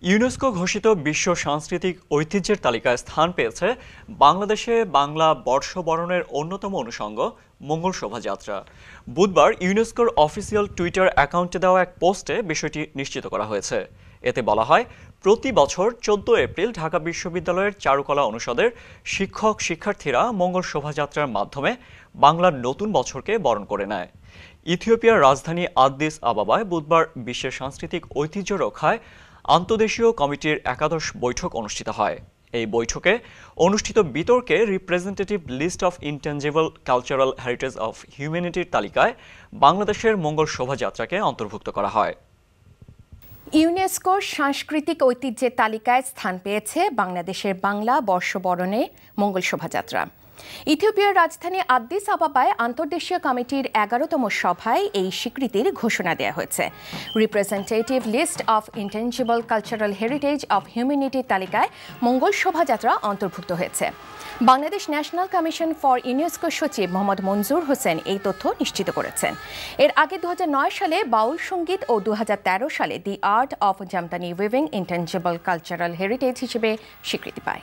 UNESCO ঘোষিত বিশ্ব সাংস্কৃতিক ঐতিহ্যের তালিকায় স্থান পেয়েছে বাংলাদেশে বাংলা বর্ষবরণের অন্যতম অনুষঙ্গ মঙ্গল শোভাযাত্রা। বুধবার ইউনেস্কোর অফিসিয়াল টুইটার অ্যাকাউন্টে দেওয়া এক পোস্টে বিষয়টি নিশ্চিত করা হয়েছে। এতে বলা হয়, প্রতি বছর 14 এপ্রিল ঢাকা বিশ্ববিদ্যালয়ের চারুকলা অনুষদের শিক্ষার্থীরা মঙ্গল শোভাযাত্রার মাধ্যমে বাংলার নতুন বছরকে বরণ করে নেয়। ইথিওপিয়ার রাজধানী আদ্দিস আবাবায় বুধবার বিশ্বের সাংস্কৃতিক ঐতিহ্য রক্ষায় আন্তদেশীয় কমিটির একাদশ বৈঠক অনুষ্ঠিত হয়। এই বৈঠকে অনুষ্ঠিত বিতর্কে representative list of intangible cultural heritage of হিউম্যানিটির তালিকায় বাংলাদেশের মঙ্গল শোভাযাত্রাকে অন্তর্ভুক্ত করা হয়। ইউনেস্কোর সাংস্কৃতিক ঐতিহ্যের তালিকায় স্থান পেয়েছে বাংলাদেশের বাংলা বর্ষবরণে মঙ্গল শোভাযাত্রা। ইথিওপিয়ার রাজধানী আদ্দিস আবাবায় আন্তর্দেশীয় কমিটির 11তম সভায় এই স্বীকৃতির ঘোষণা দেওয়া হয়েছে। Representative list of intangible cultural heritage of হিউম্যানিটির তালিকায় মঙ্গল শোভাযাত্রা অন্তর্ভুক্ত হয়েছে। Bangladesh national commission for UNESCO সচিব মোহাম্মদ মনজুর হোসেন এই তথ্য নিশ্চিত করেছেন। এর আগে 2009 সালে বাউল সঙ্গীত ও 2013 সালে দি art of Jamdani weaving intangible cultural heritage হিসেবে স্বীকৃতি পায়।